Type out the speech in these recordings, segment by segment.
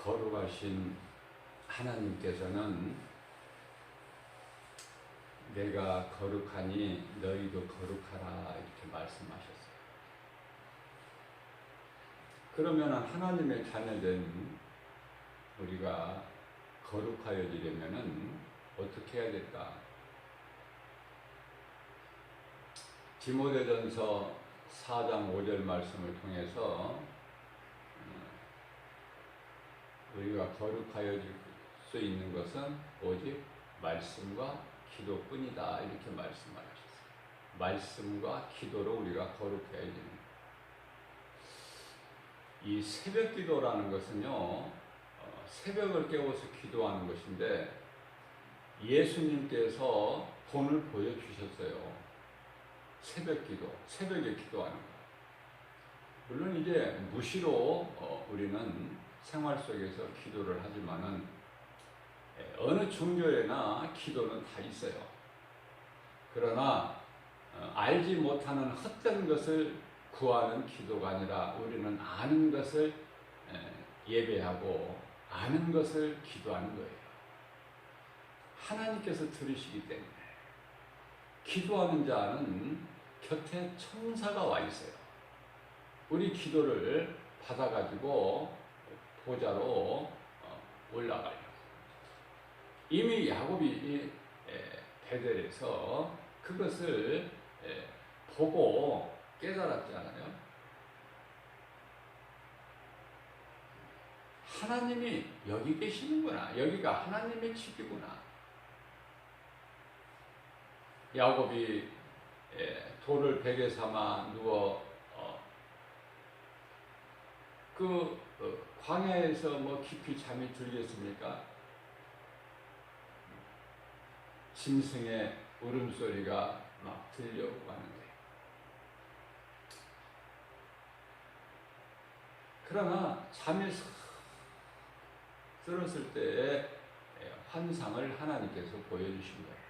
거룩하신 하나님께서는 내가 거룩하니 너희도 거룩하라 이렇게 말씀하셨어요. 그러면 하나님의 자녀된 우리가 거룩하여지려면 어떻게 해야 될까? 디모데전서 4장 5절 말씀을 통해서 우리가 거룩하여질 수 있는 것은 오직 말씀과 기도뿐이다 이렇게 말씀하셨어요. 말씀과 기도로 우리가 거룩해야 됩니다. 이 새벽 기도라는 것은요, 새벽을 깨워서 기도하는 것인데 예수님께서 본을 보여주셨어요. 새벽 기도, 새벽에 기도하는 것. 물론 이제 무시로 우리는 생활 속에서 기도를 하지만은 어느 종교에나 기도는 다 있어요. 그러나 알지 못하는 헛된 것을 구하는 기도가 아니라 우리는 아는 것을 예배하고 아는 것을 기도하는 거예요. 하나님께서 들으시기 때문에 기도하는 자는 곁에 천사가 와 있어요. 우리 기도를 받아가지고 보좌로 올라가요. 이미 야곱이 베델에서 그것을 보고 깨달았잖아요. 하나님이 여기 계시는구나. 여기가 하나님의 집이구나. 야곱이 돌을 베개 삼아 누워 광야에서 뭐 깊이 잠이 들겠습니까? 짐승의 울음소리가 막 들려오고 하는데, 그러나 잠에 들었을 때의 환상을 하나님께서 보여주신 거예요.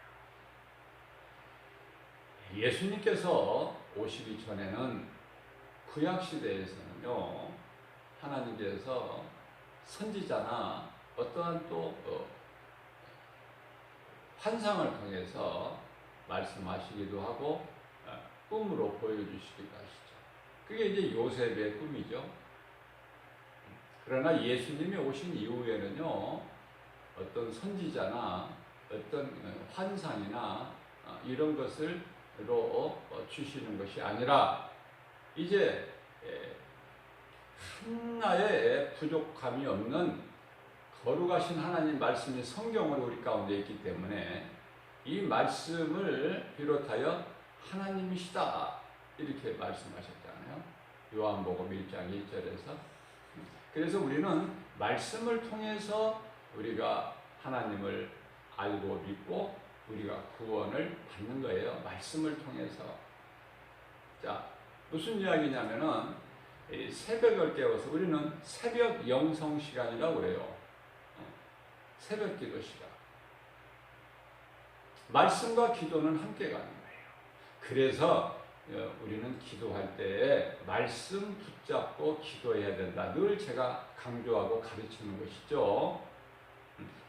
예수님께서 오시기 전에는 구약시대에서는요, 하나님께서 선지자나 어떠한 또 환상을 통해서 말씀하시기도 하고 꿈으로 보여주시기도 하시죠. 그게 이제 요셉의 꿈이죠. 그러나 예수님이 오신 이후에는요, 어떤 선지자나 어떤 환상이나 이런 것으로 주시는 것이 아니라 이제 하나의 부족함이 없는 거룩하신 하나님 말씀이 성경으로 우리 가운데 있기 때문에 이 말씀을 비롯하여 하나님이시다 이렇게 말씀하셨잖아요. 요한복음 1장 1절에서. 그래서 우리는 말씀을 통해서 우리가 하나님을 알고 믿고 우리가 구원을 받는 거예요. 말씀을 통해서. 자, 무슨 이야기냐면은 새벽을 깨워서 우리는 새벽 영성 시간이라고 그래요. 새벽 기도 시간. 말씀과 기도는 함께 가는 거예요. 그래서 우리는 기도할 때 말씀 붙잡고 기도해야 된다. 늘 제가 강조하고 가르치는 것이죠.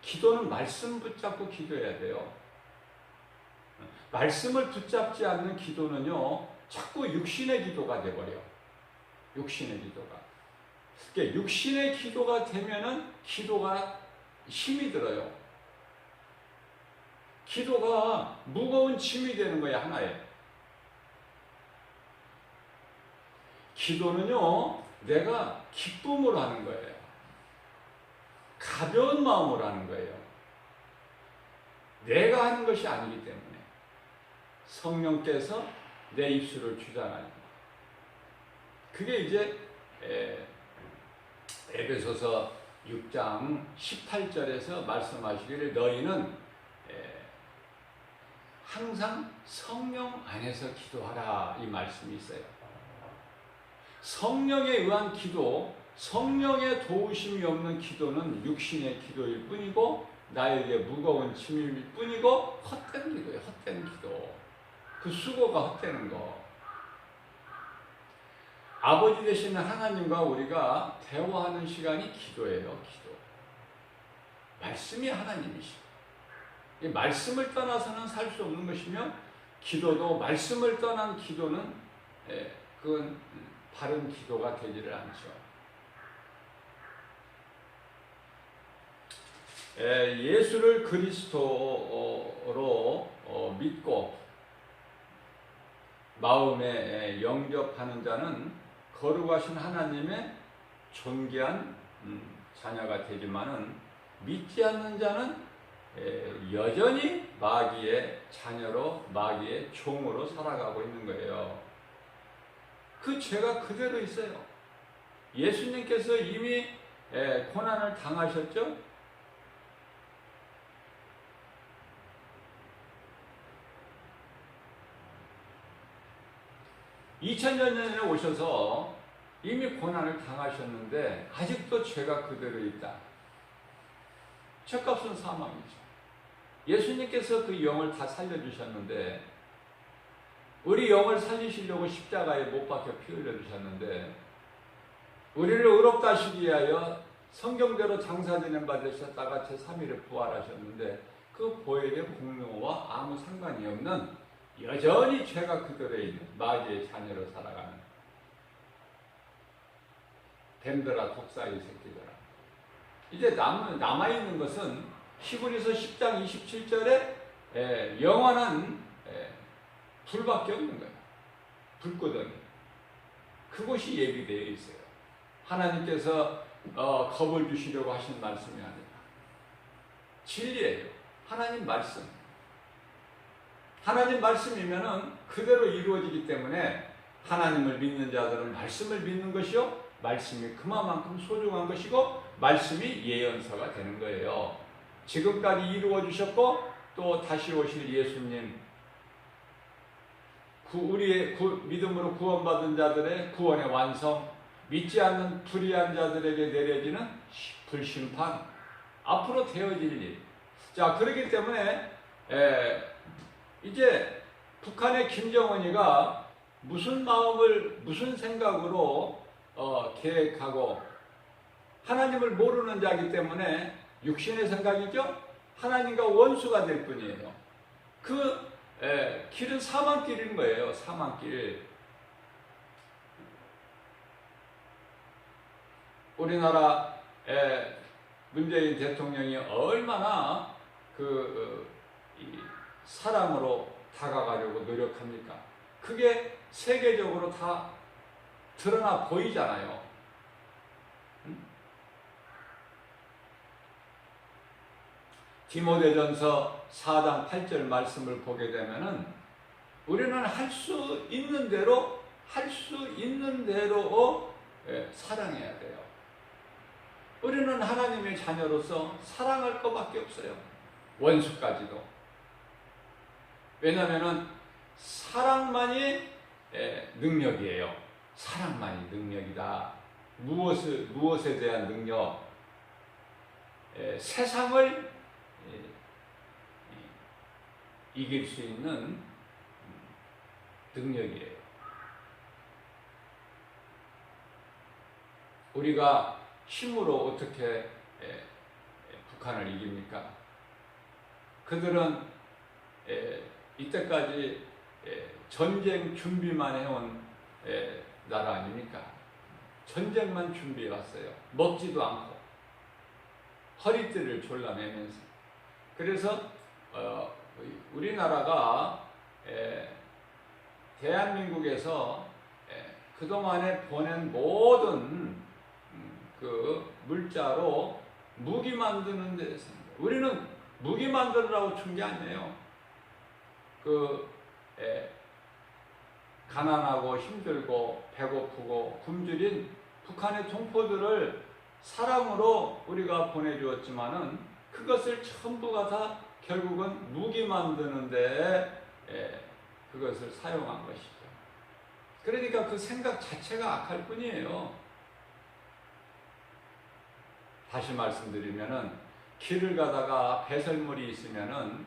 기도는 말씀 붙잡고 기도해야 돼요. 말씀을 붙잡지 않는 기도는요, 자꾸 육신의 기도가 돼버려요. 육신의 기도가. 그러니까 육신의 기도가 되면은 기도가 힘이 들어요. 기도가 무거운 짐이 되는 거야, 하나에. 기도는요, 내가 기쁨으로 하는 거예요. 가벼운 마음으로 하는 거예요. 내가 하는 것이 아니기 때문에. 성령께서 내 입술을 주장하는 거. 그게 이제 에베소서 6장 18절에서 말씀하시기를 너희는 항상 성령 안에서 기도하라 이 말씀이 있어요. 성령에 의한 기도, 성령의 도우심이 없는 기도는 육신의 기도일 뿐이고 나에게 무거운 짐일 뿐이고 헛된 기도예요. 헛된 기도. 그 수고가 헛되는 거. 아버지 되시는 하나님과 우리가 대화하는 시간이 기도예요. 기도. 말씀이 하나님이시고, 이 말씀을 떠나서는 살 수 없는 것이며, 기도도 말씀을 떠난 기도는 그건 바른 기도가 되지를 않죠. 예수를 그리스도로 믿고 마음에 영접하는 자는 거룩하신 하나님의 존귀한 자녀가 되지만은, 믿지 않는 자는 여전히 마귀의 자녀로, 마귀의 종으로 살아가고 있는 거예요. 그 죄가 그대로 있어요. 예수님께서 이미 고난을 당하셨죠? (2000년) 전에 오셔서 이미 고난을 당하셨는데 아직도 죄가 그대로 있다. 죄값은 사망이죠. 예수님께서 그 영을 다 살려주셨는데, 우리 영을 살리시려고 십자가에 못 박혀 피 흘려주셨는데, 우리를 의롭다 하시기 위하여 성경대로 장사되는 받으셨다가 제3일에 부활하셨는데, 그 보혈의 공로와 아무 상관이 없는 여전히 죄가 그대로 있는 마귀의 자녀로 살아가는 뱀들아 독사의 새끼들아. 이제 남아있는 것은 히브리서 10장 27절에 영원한 불밖에 없는 거예요. 불구덩이. 그곳이 예비되어 있어요. 하나님께서 겁을 주시려고 하신 말씀이 아니라 진리예요. 하나님 말씀. 하나님 말씀이면은 그대로 이루어지기 때문에, 하나님을 믿는 자들은 말씀을 믿는 것이요, 말씀이 그만큼 소중한 것이고, 말씀이 예언서가 되는 거예요. 지금까지 이루어 주셨고, 또 다시 오실 예수님, 우리의 믿음으로 구원받은 자들의 구원의 완성, 믿지 않는 불의한 자들에게 내려지는 불심판, 앞으로 되어질 일. 자, 그렇기 때문에 이제 북한의 김정은이가 무슨 마음을, 무슨 생각으로 계획하고, 하나님을 모르는 자이기 때문에 육신의 생각이죠. 하나님과 원수가 될 뿐이에요. 그 길은 사망길인 거예요. 사망길. 우리나라 문재인 대통령이 얼마나 사랑으로 다가가려고 노력합니까? 그게 세계적으로 다 드러나 보이잖아요. 디모데전서 4장 8절 말씀을 보게 되면은, 우리는 할 수 있는 대로 사랑해야 돼요. 우리는 하나님의 자녀로서 사랑할 것밖에 없어요. 원수까지도. 왜냐하면 사랑만이 능력이에요. 사랑만이 능력이다. 무엇에 대한 능력? 세상을 이길 수 있는 능력이에요. 우리가 힘으로 어떻게 북한을 이깁니까? 그들은 이때까지 전쟁 준비만 해온 나라 아닙니까? 전쟁만 준비해 왔어요. 먹지도 않고 허리띠를 졸라매면서. 그래서 우리나라가 대한민국에서 그동안에 보낸 모든 그 물자로 무기 만드는 데서, 우리는 무기 만들으라고 준 게 아니에요. 가난하고 힘들고 배고프고 굶주린 북한의 동포들을 사랑으로 우리가 보내주었지만은, 그것을 전부가 다 결국은 무기 만드는 데 그것을 사용한 것이죠. 그러니까 그 생각 자체가 악할 뿐이에요. 다시 말씀드리면은, 길을 가다가 배설물이 있으면은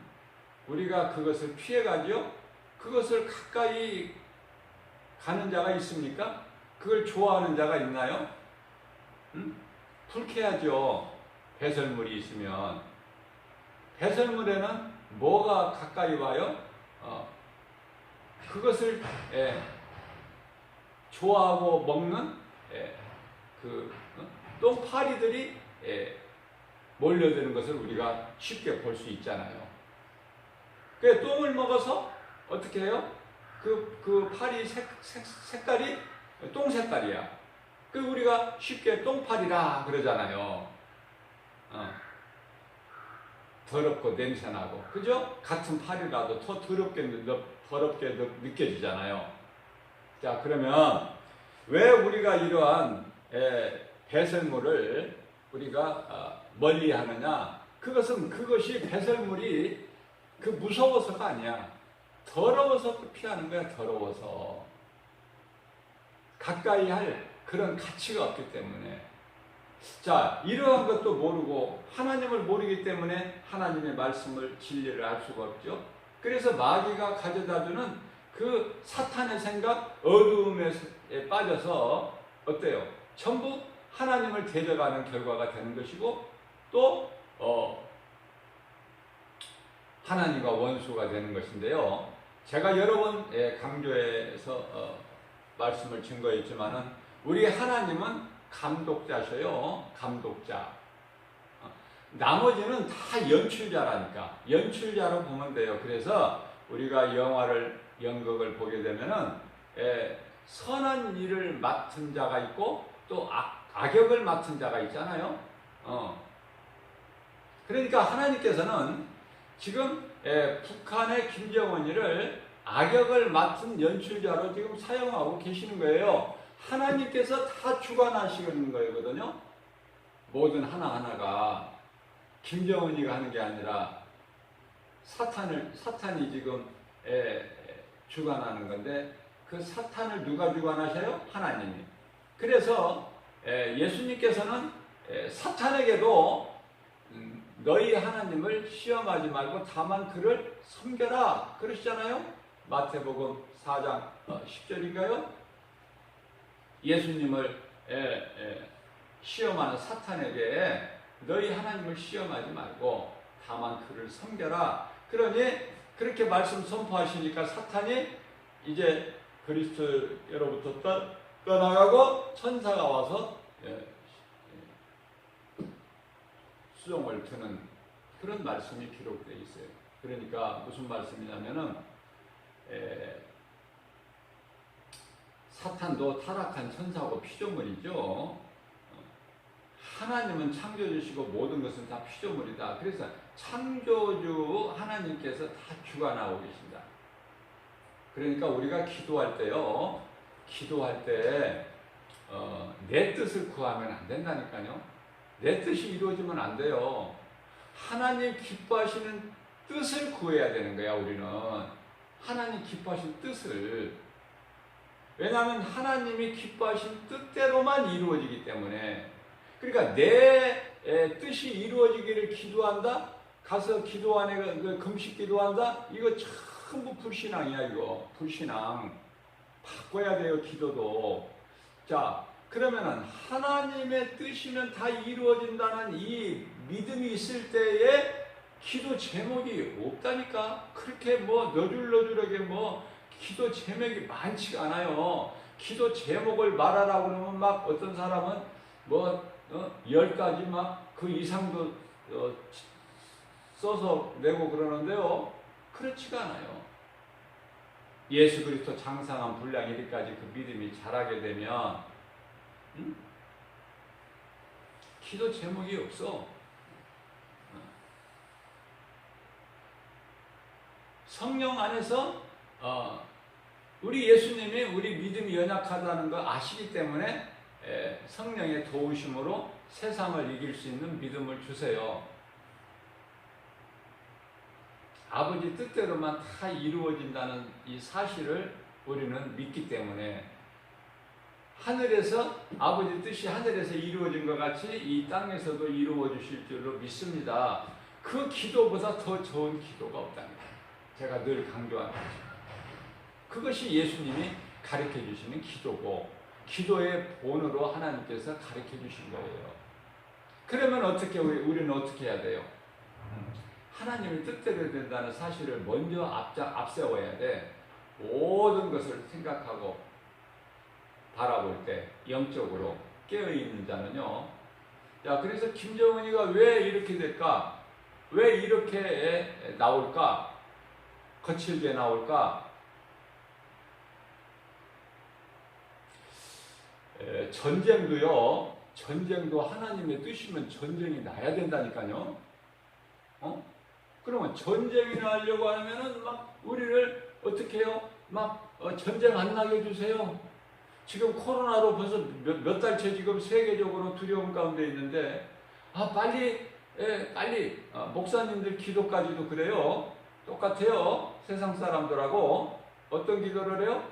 우리가 그것을 피해가죠. 그것을 가까이 가는 자가 있습니까? 그걸 좋아하는 자가 있나요? 불쾌하죠. 배설물이 있으면. 배설물에는 뭐가 가까이 와요? 그것을 좋아하고 먹는 똥파리들이 몰려드는 것을 우리가 쉽게 볼 수 있잖아요. 그 똥을 먹어서 어떻게 해요? 그 파리 색깔이 똥 색깔이야. 그 우리가 쉽게 똥파리라 그러잖아요. 더럽고 냄새나고, 그죠? 같은 파리라도 더 더럽게 느껴지잖아요. 자, 그러면 왜 우리가 이러한 배설물을 우리가 멀리 하느냐? 그것이 배설물이 무서워서가 아니야. 더러워서 피하는 거야. 더러워서. 가까이 할 그런 가치가 없기 때문에. 자, 이러한 것도 모르고 하나님을 모르기 때문에 하나님의 말씀을, 진리를 알 수가 없죠. 그래서 마귀가 가져다주는 그 사탄의 생각, 어두움에 빠져서 어때요? 전부 하나님을 데려가는 결과가 되는 것이고, 또 하나님과 원수가 되는 것인데요. 제가 여러 번 강조해서 말씀을 증거했지만은, 우리 하나님은 감독자셔요. 감독자. 나머지는 다 연출자라니까. 연출자로 보면 돼요. 그래서 우리가 연극을 보게 되면은 선한 일을 맡은 자가 있고 또 악역을 맡은 자가 있잖아요. 그러니까 하나님께서는 지금 북한의 김정은이를 악역을 맡은 연출자로 지금 사용하고 계시는 거예요. 하나님께서 다 주관하시는 거거든요. 모든 하나하나가 김정은이가 하는 게 아니라 사탄이 지금 주관하는 건데, 그 사탄을 누가 주관하셔요? 하나님이. 그래서 예수님께서는 사탄에게도 너희 하나님을 시험하지 말고 다만 그를 섬겨라 그러시잖아요. 마태복음 4장 10절인가요? 예수님을 시험하는 사탄에게 너희 하나님을 시험하지 말고 다만 그를 섬겨라. 그러니 그렇게 말씀 선포하시니까 사탄이 이제 그리스도로부터 떠나가고 천사가 와서 수종을 트는 그런 말씀이 기록되어 있어요. 그러니까 무슨 말씀이냐면은 사탄도 타락한 천사고 피조물이죠. 하나님은 창조주시고 모든 것은 다 피조물이다. 그래서 창조주 하나님께서 다 주관하고 계신다. 그러니까 우리가 기도할 때요, 내 뜻을 구하면 안 된다니까요. 내 뜻이 이루어지면 안 돼요. 하나님 기뻐하시는 뜻을 구해야 되는 거야. 우리는 하나님 기뻐하시는 뜻을. 왜냐하면 하나님이 기뻐하신 뜻대로만 이루어지기 때문에. 그러니까 내 뜻이 이루어지기를 기도한다? 가서 기도 안에 금식 기도한다? 이거 전부 불신앙이야. 이거 불신앙. 바꿔야 돼요. 기도도. 자, 그러면은 하나님의 뜻이면 다 이루어진다는 이 믿음이 있을 때에 기도 제목이 없다니까. 그렇게 너줄너줄하게 기도 제목이 많지가 않아요. 기도 제목을 말하라고 그러면 막 어떤 사람은 10가지 그 이상도 써서 내고 그러는데요. 그렇지가 않아요. 예수 그리스도 장상한 분량 이리까지 그 믿음이 자라게 되면 기도 제목이 없어. 성령 안에서 우리 예수님이 우리 믿음이 연약하다는 거 아시기 때문에 성령의 도우심으로 세상을 이길 수 있는 믿음을 주세요. 아버지 뜻대로만 다 이루어진다는 이 사실을 우리는 믿기 때문에 하늘에서 아버지 뜻이 하늘에서 이루어진 것 같이 이 땅에서도 이루어 주실 줄로 믿습니다. 그 기도보다 더 좋은 기도가 없답니다. 제가 늘 강조하는 거죠. 그것이 예수님이 가르쳐 주시는 기도고 기도의 본으로 하나님께서 가르쳐 주신 거예요. 그러면 우리는 어떻게 해야 돼요? 하나님의 뜻대로 된다는 사실을 먼저 앞세워야 돼. 모든 것을 생각하고 바라볼 때 영적으로 깨어있는 자는요. 자, 그래서 김정은이가 왜 이렇게 될까? 왜 이렇게 나올까? 거칠게 나올까? 전쟁도 하나님의 뜻이면 전쟁이 나야 된다니까요. 그러면 전쟁이 나려고 하면은 막 우리를 어떻게 해요? 막 전쟁 안 나게 해주세요. 지금 코로나로 벌써 몇 달째 지금 세계적으로 두려움 가운데 있는데, 빨리 목사님들 기도까지도 그래요. 똑같아요. 세상 사람들하고 어떤 기도를 해요?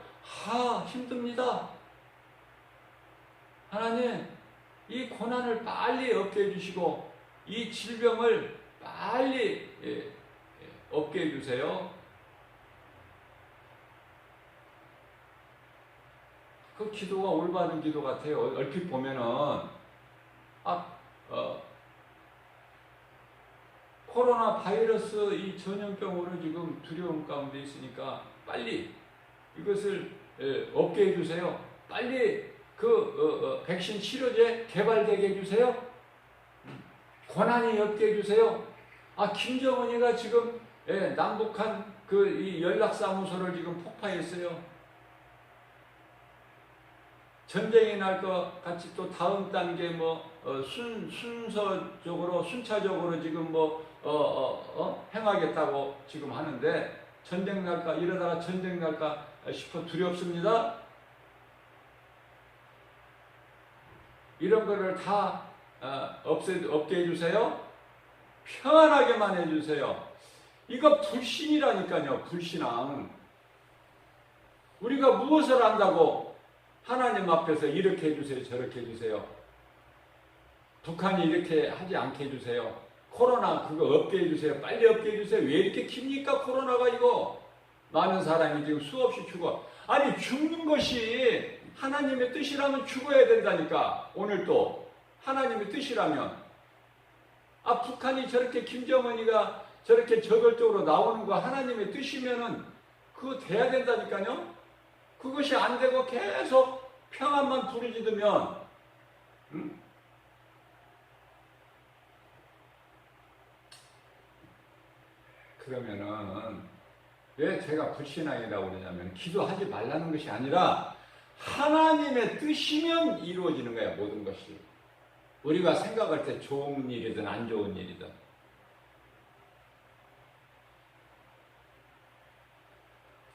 힘듭니다. 하나님, 이 고난을 빨리 없게 해주시고 이 질병을 빨리 없게 해주세요. 그 기도가 올바른 기도 같아요. 얼핏 보면은 코로나 바이러스 이 전염병으로 지금 두려움 가운데 있으니까 빨리 이것을 없게 해주세요. 빨리 백신 치료제 개발되게 해주세요. 고난이 없게 해주세요. 김정은이가 지금 남북한 이 연락사무소를 지금 폭파했어요. 전쟁이 날 것 같이 또 다음 단계 순차적으로 지금 행하겠다고 지금 하는데, 전쟁 날까, 이러다가 전쟁 날까 싶어 두렵습니다. 이런 거를 다 없게 해주세요. 평안하게만 해주세요. 이거 불신이라니까요. 불신앙. 우리가 무엇을 안다고 하나님 앞에서 이렇게 해주세요, 저렇게 해주세요. 북한이 이렇게 하지 않게 해주세요. 코로나 그거 없게 해주세요. 빨리 없게 해주세요. 왜 이렇게 깁니까? 코로나가 이거. 많은 사람이 지금 수없이 죽어. 아니, 죽는 것이 하나님의 뜻이라면 죽어야 된다니까. 오늘 또 하나님의 뜻이라면. 북한이 저렇게 김정은이가 저렇게 저돌적으로 나오는 거 하나님의 뜻이면은 그거 돼야 된다니까요. 그것이 안 되고 계속 평안만 부르짖으면, 그러면은 왜 제가 불신앙이라고 그러냐면, 기도하지 말라는 것이 아니라 하나님의 뜻이면 이루어지는 거야, 모든 것이. 우리가 생각할 때 좋은 일이든 안 좋은 일이든.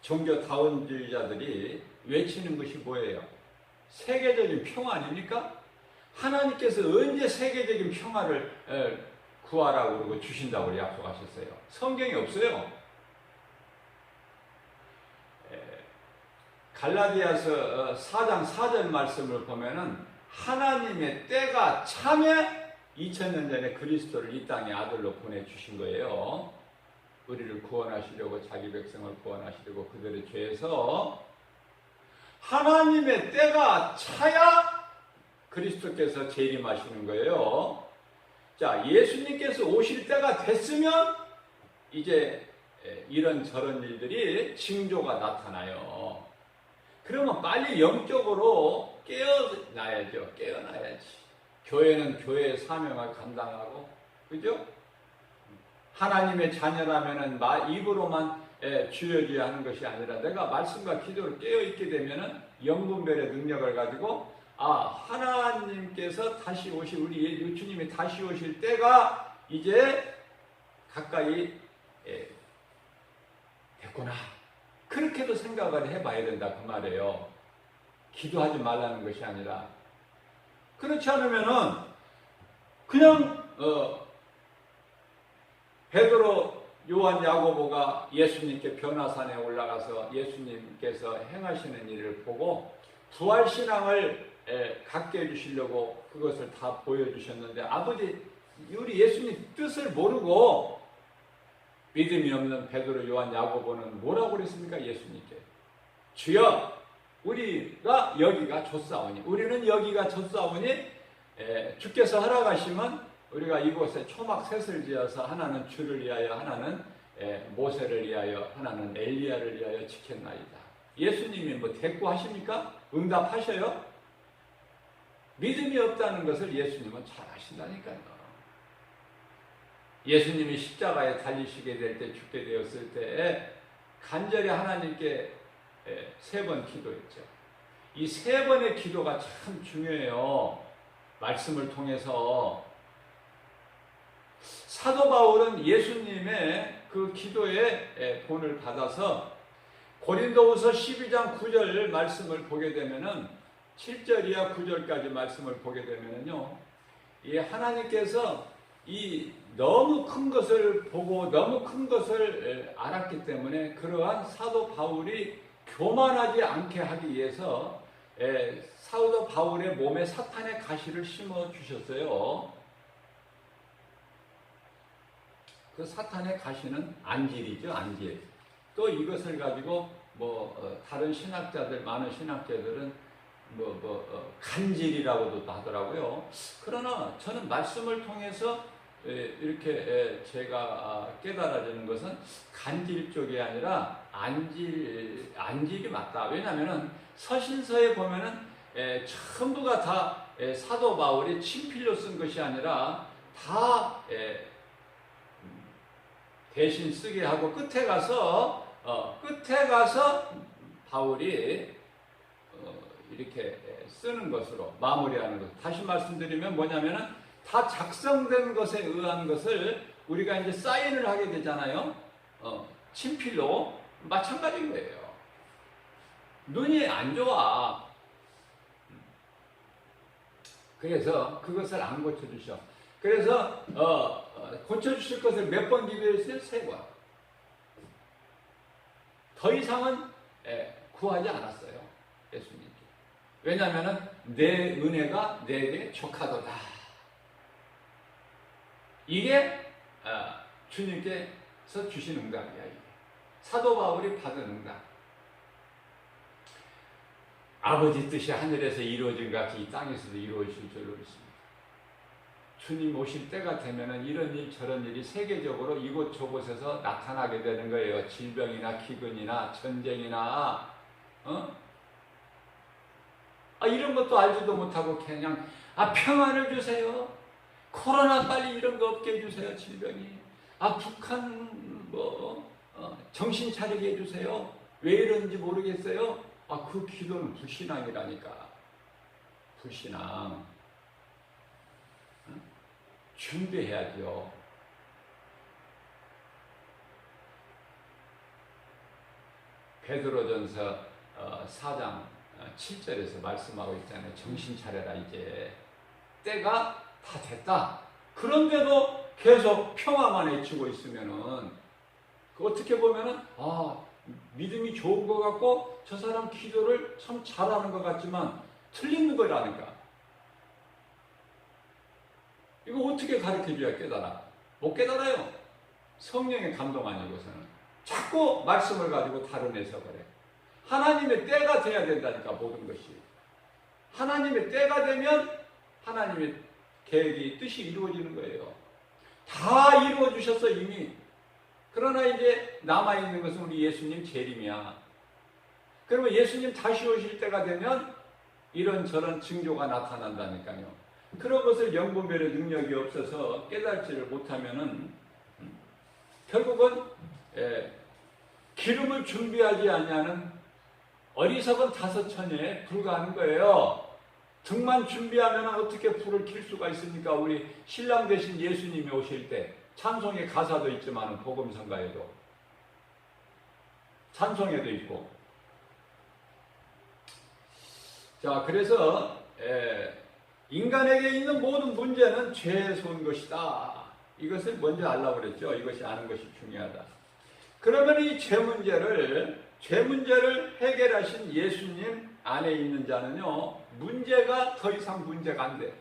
종교다원주의자들이 외치는 것이 뭐예요? 세계적인 평화 아닙니까? 하나님께서 언제 세계적인 평화를 구하라고 그러고 주신다고 약속하셨어요? 성경에 없어요. 갈라디아서 4장 4절 말씀을 보면은 하나님의 때가 참에 2000년 전에 그리스도를 이 땅에 아들로 보내주신 거예요. 우리를 구원하시려고, 자기 백성을 구원하시려고 그들의 죄에서 하나님의 때가 차야 그리스도께서 재림하시는 거예요. 자, 예수님께서 오실 때가 됐으면 이제 이런저런 일들이 징조가 나타나요. 그러면 빨리 영적으로 깨어나야죠. 깨어나야지. 교회는 교회의 사명을 감당하고, 그죠? 하나님의 자녀라면은 입으로만 주여져야 하는 것이 아니라, 내가 말씀과 기도로 깨어있게 되면은 영분별의 능력을 가지고, 하나님께서 다시 오실, 우리 주님이 다시 오실 때가 이제 가까이 됐구나. 그렇게도 생각을 해봐야 된다, 그 말이에요. 기도하지 말라는 것이 아니라. 그렇지 않으면은 그냥 베드로, 요한, 야고보가 예수님께 변화산에 올라가서 예수님께서 행하시는 일을 보고 부활신앙을 갖게 해주시려고 그것을 다 보여주셨는데, 아버지, 우리 예수님 뜻을 모르고 믿음이 없는 베드로, 요한, 야고보는 뭐라고 그랬습니까? 예수님께 주여, 우리가 여기가 좁사오니, 우리는 여기가 좁사오니 주께서 허락하시면 우리가 이곳에 초막셋을 지어서 하나는 주를 위하여, 하나는 모세를 위하여, 하나는 엘리야를 위하여 지켰나이다. 예수님이 뭐 대꾸하십니까? 응답하셔요? 믿음이 없다는 것을 예수님은 잘 아신다니까요. 예수님이 십자가에 달리시게 될 때, 죽게 되었을 때 간절히 하나님께 3번 기도했죠. 이 3번의 기도가 참 중요해요. 말씀을 통해서. 사도 바울은 예수님의 그 기도에 본을 받아서 고린도후서 12장 9절 말씀을 보게 되면은 7절이야 9절까지 말씀을 보게 되면은요, 이 하나님께서 이 너무 큰 것을 보고 너무 큰 것을 알았기 때문에 그러한 사도 바울이 교만하지 않게 하기 위해서 사도 바울의 몸에 사탄의 가시를 심어 주셨어요. 그 사탄의 가시는 안질이죠, 안질. 또 이것을 가지고 다른 신학자들, 많은 신학자들은 간질이라고도 하더라고요. 그러나 저는 말씀을 통해서 이렇게 제가 깨달아지는 것은 간질 쪽이 아니라 안질이 맞다. 왜냐하면 서신서에 보면은 전부가 다 사도 바울이 친필로 쓴 것이 아니라 다 대신 쓰게 하고 끝에 가서 바울이 이렇게 쓰는 것으로 마무리하는 것. 다시 말씀드리면 뭐냐면은 다 작성된 것에 의한 것을 우리가 이제 사인을 하게 되잖아요. 친필로 마찬가지인 거예요. 눈이 안 좋아. 그래서 그것을 안 고쳐주셔. 그래서 고쳐주실 것을 몇 번 기도했어요? 3번. 더 이상은 구하지 않았어요. 예수님께. 왜냐하면 내 은혜가 내게 족하도다. 이게 주님께서 주신 응답이야. 이게. 사도 바울이 받은 응답. 아버지 뜻이 하늘에서 이루어진 것 같이 이 땅에서도 이루어질 줄로 있습니다. 주님 오실 때가 되면은 이런 일 저런 일이 세계적으로 이곳저곳에서 나타나게 되는 거예요. 질병이나 기근이나 전쟁이나 이런 것도 알지도 못하고 그냥 평안을 주세요. 코로나 빨리 이런 거 없게 해주세요. 질병이. 북한 정신 차리게 해주세요. 왜 이런지 모르겠어요. 그 기도는 불신앙이라니까. 불신앙. 준비해야죠. 베드로전서 4장 7절에서 말씀하고 있잖아요. 정신 차려라. 이제 때가 다 됐다. 그런데도 계속 평화만 외치고 있으면은 어떻게 보면은 믿음이 좋은 것 같고 저 사람 기도를 참 잘하는 것 같지만 틀린 거라니까. 이거 어떻게 가르쳐줘야 깨달아? 못 깨달아요. 성령의 감동 아니고서는. 자꾸 말씀을 가지고 다른 해석을 해. 하나님의 때가 돼야 된다니까, 모든 것이. 하나님의 때가 되면 하나님의 계획이, 뜻이 이루어지는 거예요. 다 이루어주셨어, 이미. 그러나 이제 남아있는 것은 우리 예수님 재림이야. 그러면 예수님 다시 오실 때가 되면 이런저런 징조가 나타난다니까요. 그런 것을 영분별의 능력이 없어서 깨달지를 못하면은 결국은 기름을 준비하지 아니하는 어리석은 다섯처녀에 불과하는 거예요. 등만 준비하면 어떻게 불을 켤 수가 있습니까? 우리 신랑 되신 예수님이 오실 때 찬송의 가사도 있지만 복음성가에도 찬송에도 있고. 자, 그래서 인간에게 있는 모든 문제는 죄에 쏜 것이다. 이것을 먼저 알라고 그랬죠. 이것이 아는 것이 중요하다. 그러면 이 죄 문제를 해결하신 예수님 안에 있는 자는요, 문제가 더 이상 문제가 안 돼.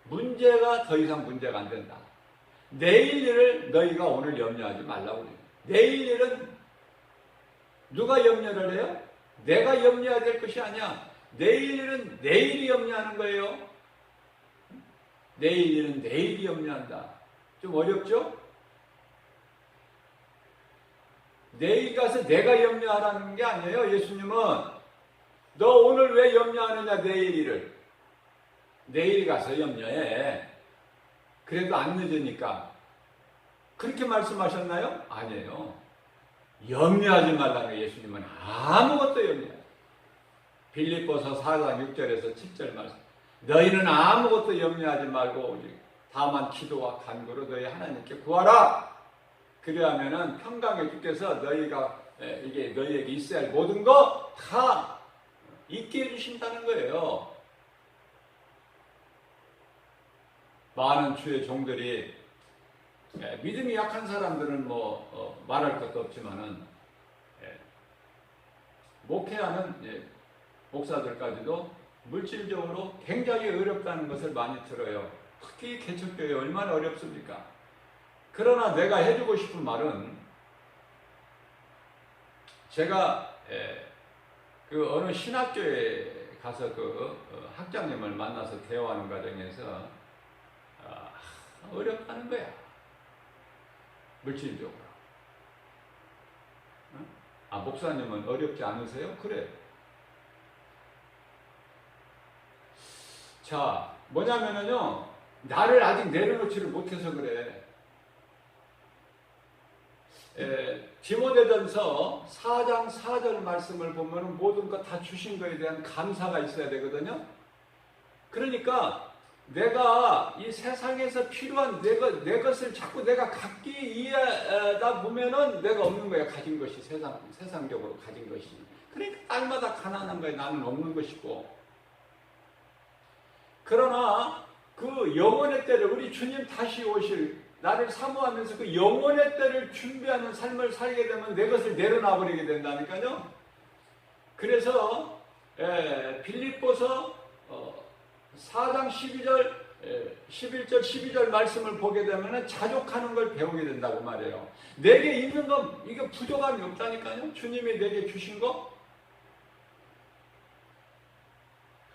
문제가 더 이상 문제가 안 된다. 내일 일을 너희가 오늘 염려하지 말라고 그래요. 내일 일은 누가 염려를 해요? 내가 염려해야 될 것이 아니야. 내일 일은 내일이 염려하는 거예요. 내일 일은 내일이 염려한다. 좀 어렵죠? 내일 가서 내가 염려하라는 게 아니에요. 예수님은 너 오늘 왜 염려하느냐 내일 일을. 내일 가서 염려해. 그래도 안 늦으니까. 그렇게 말씀하셨나요? 아니에요. 염려하지 말라는 예수님은 아무것도 염려하지. 빌립보서 4장 6절에서 7절 말씀. 너희는 아무것도 염려하지 말고 다만 기도와 간구로 너희 하나님께 구하라. 그리하면은 평강의 주께서 너희가 이게 너희에게 있어야 할 모든 거 다 있게 해주신다는 거예요. 많은 주의 종들이 믿음이 약한 사람들은 말할 것도 없지만은 목회하는 목사들까지도 물질적으로 굉장히 어렵다는 것을 많이 들어요. 특히 개척교회 얼마나 어렵습니까? 그러나 내가 해주고 싶은 말은 제가 그 어느 신학교에 가서 그 학장님을 만나서 대화하는 과정에서 어렵다는 거야. 물질적으로. 목사님은 어렵지 않으세요? 그래. 자, 뭐냐면은요, 나를 아직 내려놓지를 못해서 그래. 디모데전서 4장 4절 말씀을 보면 모든 것 다 주신 것에 대한 감사가 있어야 되거든요. 그러니까 내가 이 세상에서 필요한 내 것을 자꾸 내가 갖기 위하다 보면은 내가 없는 거야. 가진 것이 세상적으로 가진 것이. 그러니까 날마다 가난한 거야. 나는 없는 것이고. 그러나 그 영원의 때를 우리 주님 다시 오실 나를 사모하면서 그 영원의 때를 준비하는 삶을 살게 되면 내 것을 내려놔 버리게 된다니까요. 그래서 빌립보서 4장 12절, 11절, 12절 말씀을 보게 되면 자족하는 걸 배우게 된다고 말해요. 내게 있는 건 이게 부족함이 없다니까요. 주님이 내게 주신 거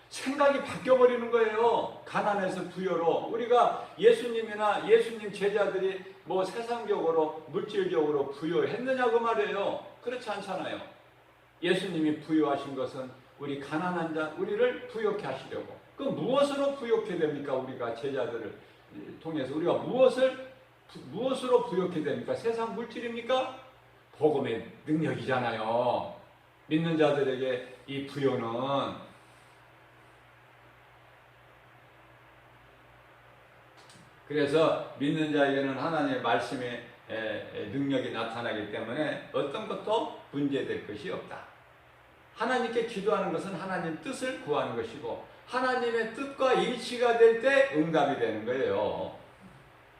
생각이 바뀌어버리는 거예요. 가난에서 부여로. 우리가 예수님이나 예수님 제자들이 세상적으로 물질적으로 부여했느냐고 말이에요. 그렇지 않잖아요. 예수님이 부여하신 것은 우리 가난한 자 우리를 부욕해 하시려고. 그 무엇으로 부욕해 됩니까? 우리가 제자들을 통해서 우리가 무엇으로 부욕해 됩니까? 세상 물질입니까? 복음의 능력이잖아요. 믿는 자들에게 이 부여는 그래서 믿는 자에게는 하나님의 말씀의 능력이 나타나기 때문에 어떤 것도 문제될 것이 없다. 하나님께 기도하는 것은 하나님 뜻을 구하는 것이고 하나님의 뜻과 일치가 될 때 응답이 되는 거예요.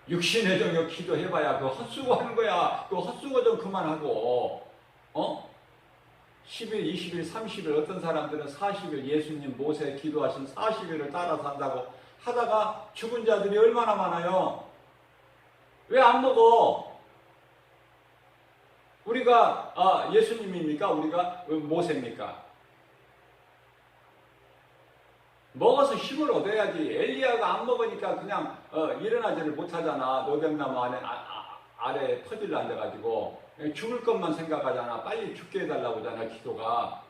육신의 정욕 기도해봐야 그거 헛수고 하는 거야. 그거 헛수고 좀 그만하고 10일, 20일, 30일 어떤 사람들은 40일 예수님 모세 기도하신 40일을 따라서 한다고 하다가 죽은 자들이 얼마나 많아요. 왜 안 먹어? 우리가 예수님입니까? 우리가 모세입니까? 먹어서 힘을 얻어야지. 엘리야가 안 먹으니까 그냥 일어나지를 못하잖아. 노뱀나무 아래에 퍼질러 앉아가지고 죽을 것만 생각하잖아. 빨리 죽게 해달라고 하잖아. 기도가.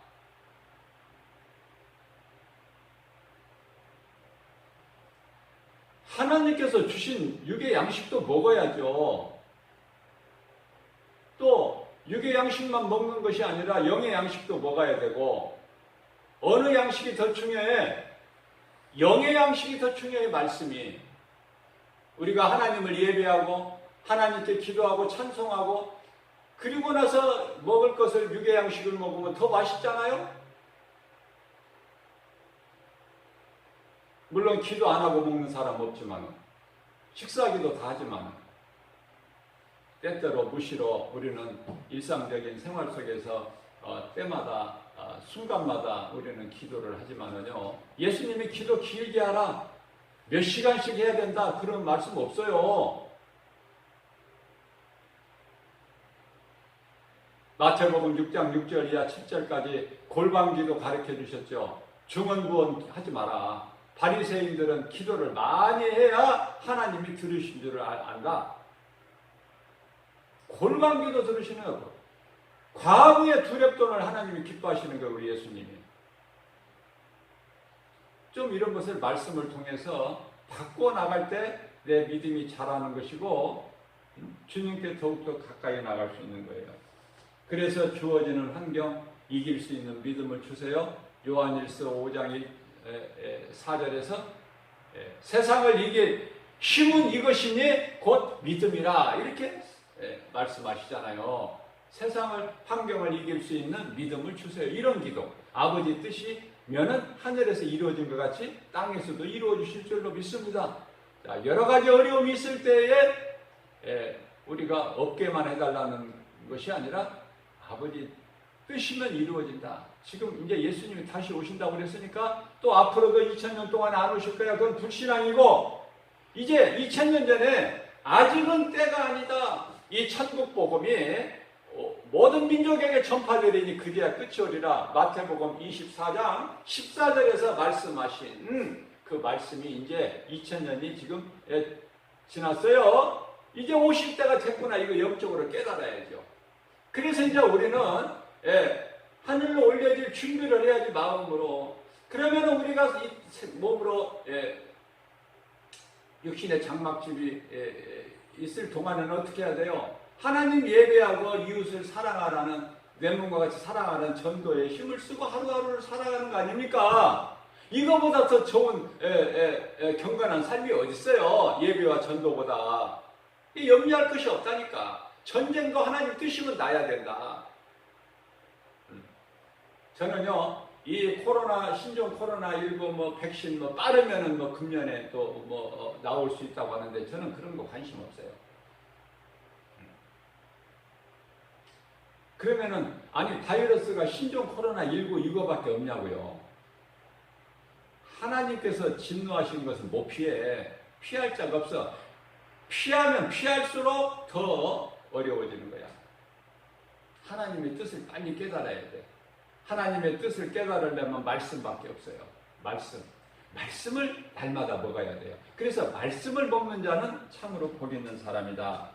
하나님께서 주신 육의 양식도 먹어야죠. 또 육의 양식만 먹는 것이 아니라 영의 양식도 먹어야 되고 어느 양식이 더 중요해? 영의 양식이 더 중요해. 말씀이. 우리가 하나님을 예배하고 하나님께 기도하고 찬송하고 그리고 나서 먹을 것을 육의 양식을 먹으면 더 맛있잖아요. 물론 기도 안 하고 먹는 사람 없지만 식사기도 다 하지만 때때로 무시로 우리는 일상적인 생활 속에서 때마다 순간마다 우리는 기도를 하지만은요. 예수님이 기도 길게 하라. 몇 시간씩 해야 된다. 그런 말씀 없어요. 마태복음 6장 6절 이하 7절까지 골방기도 가르쳐 주셨죠. 중언부언 하지 마라. 바리새인들은 기도를 많이 해야 하나님이 들으신 줄을 안다. 골방기도 들으시는 거고, 과부의 두렵돈을 하나님이 기뻐하시는 거예요, 우리 예수님이. 좀 이런 것을 말씀을 통해서 바꿔 나갈 때 내 믿음이 자라는 것이고 주님께 더욱더 가까이 나갈 수 있는 거예요. 그래서 주어지는 환경, 이길 수 있는 믿음을 주세요. 요한일서 5장 4절에서 세상을 이길 힘은 이것이니 곧 믿음이라 이렇게 말씀하시잖아요. 세상을, 환경을 이길 수 있는 믿음을 주세요. 이런 기도. 아버지 뜻이면은 하늘에서 이루어진 것 같이 땅에서도 이루어지실 줄로 믿습니다. 자, 여러 가지 어려움이 있을 때에 우리가 없게만 해달라는 것이 아니라 아버지 뜻이면 이루어진다. 지금 이제 예수님이 다시 오신다고 그랬으니까 또 앞으로도 2000년 동안 안 오실 거야. 그건 불신앙이고, 이제 2000년 전에 아직은 때가 아니다. 이 천국 복음이 모든 민족에게 전파되리니 그제야 끝이 오리라. 마태복음 24장 14절에서 말씀하신 그 말씀이 이제 2000년이 지금 지났어요. 이제 오실 때가 됐구나. 이거 영적으로 깨달아야죠. 그래서 이제 우리는 하늘로 올려질 준비를 해야지, 마음으로. 그러면 우리가 이 몸으로 육신의 장막집이 있을 동안은 어떻게 해야 돼요? 하나님 예배하고 이웃을 사랑하라는, 내 몸과 같이 사랑하는 전도에 힘을 쓰고 하루하루를 살아가는 거 아닙니까? 이거보다 더 좋은 경건한 삶이 어디 있어요? 예배와 전도보다. 염려할 것이 없다니까. 전쟁도 하나님 뜻이면 나야 된다. 저는요, 이 코로나, 신종 코로나19 백신 빠르면은 금년에 또 나올 수 있다고 하는데 저는 그런 거 관심 없어요. 그러면은, 아니, 바이러스가 신종 코로나19 이거밖에 없냐고요. 하나님께서 진노하신 것은 못 피해. 피할 자가 없어. 피하면 피할수록 더 어려워지는 거야. 하나님의 뜻을 빨리 깨달아야 돼. 하나님의 뜻을 깨달으려면 말씀밖에 없어요. 말씀을 날마다 먹어야 돼요. 그래서 말씀을 먹는 자는 참으로 복 있는 사람이다.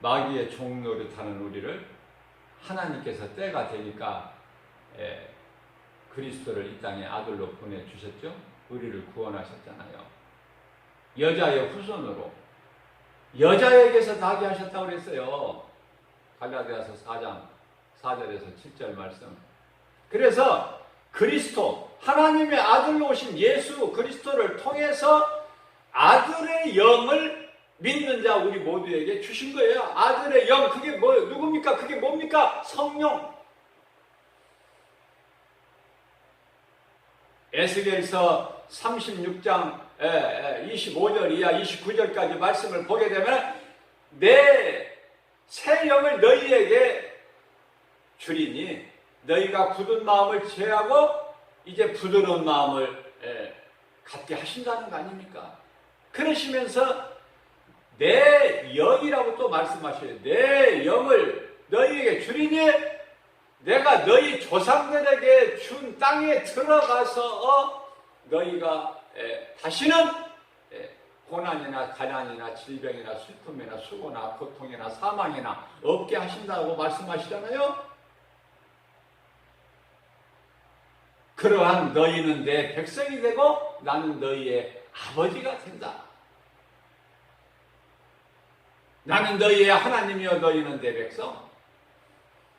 마귀의 종노릇하는 우리를 하나님께서 때가 되니까 그리스도를 이 땅에 아들로 보내주셨죠. 우리를 구원하셨잖아요. 여자의 후손으로, 여자에게서 나게 하셨다고 그랬어요. 갈라디아서 4장 4절에서 7절 말씀. 그래서 그리스도, 하나님의 아들로 오신 예수 그리스도를 통해서 아들의 영을 믿는 자 우리 모두에게 주신 거예요. 아들의 영, 그게 누굽니까? 그게 뭡니까? 성령. 에스겔서 36장 25절 이하 29절까지 말씀을 보게 되면 내 새 영을 너희에게 주리니 너희가 굳은 마음을 제하고 이제 부드러운 마음을 갖게 하신다는 거 아닙니까? 그러시면서 내 영이라고 또 말씀하셔요. 내 영을 너희에게 주리니 내가 너희 조상들에게 준 땅에 들어가서 너희가 다시는 고난이나 가난이나 질병이나 슬픔이나 수고나 고통이나 사망이나 없게 하신다고 말씀하시잖아요. 그러한 너희는 내 백성이 되고 나는 너희의 아버지가 된다. 나는 너희의 하나님이요 너희는 내 백성.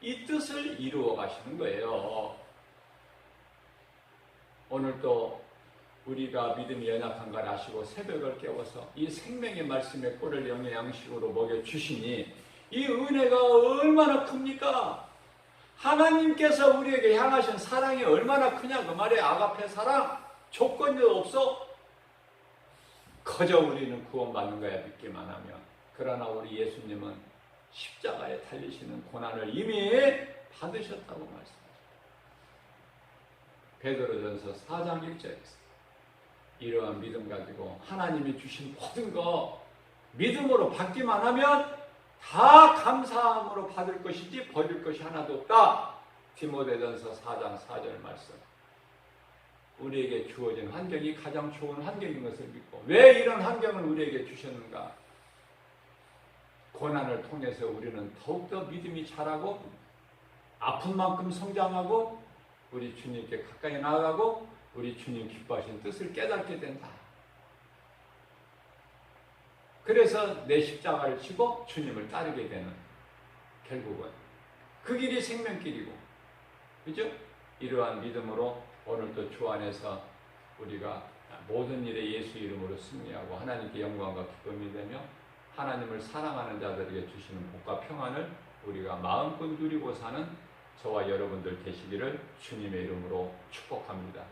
이 뜻을 이루어 가시는 거예요. 오늘 또 우리가 믿음이 연약한 걸 아시고 새벽을 깨워서 이 생명의 말씀의 꿀을 영의 양식으로 먹여주시니 이 은혜가 얼마나 큽니까? 하나님께서 우리에게 향하신 사랑이 얼마나 크냐 그 말이에요. 아가페 사랑. 조건도 없어. 그저 우리는 구원받는 거야 믿기만 하면. 그러나 우리 예수님은 십자가에 달리시는 고난을 이미 받으셨다고 말씀하십니다. 베드로전서 4장 1절에서 이러한 믿음 가지고 하나님이 주신 모든 거 믿음으로 받기만 하면 다 감사함으로 받을 것이지 버릴 것이 하나도 없다. 디모데전서 4장 4절 말씀. 우리에게 주어진 환경이 가장 좋은 환경인 것을 믿고, 왜 이런 환경을 우리에게 주셨는가? 고난을 통해서 우리는 더욱더 믿음이 자라고 아픈 만큼 성장하고 우리 주님께 가까이 나아가고 우리 주님 기뻐하신 뜻을 깨닫게 된다. 그래서 내 십자가를 지고 주님을 따르게 되는, 결국은 그 길이 생명길이고, 그죠? 이러한 믿음으로 오늘도 주 안에서 우리가 모든 일에 예수 이름으로 승리하고 하나님께 영광과 기쁨이 되며 하나님을 사랑하는 자들에게 주시는 복과 평안을 우리가 마음껏 누리고 사는 저와 여러분들 되시기를 주님의 이름으로 축복합니다.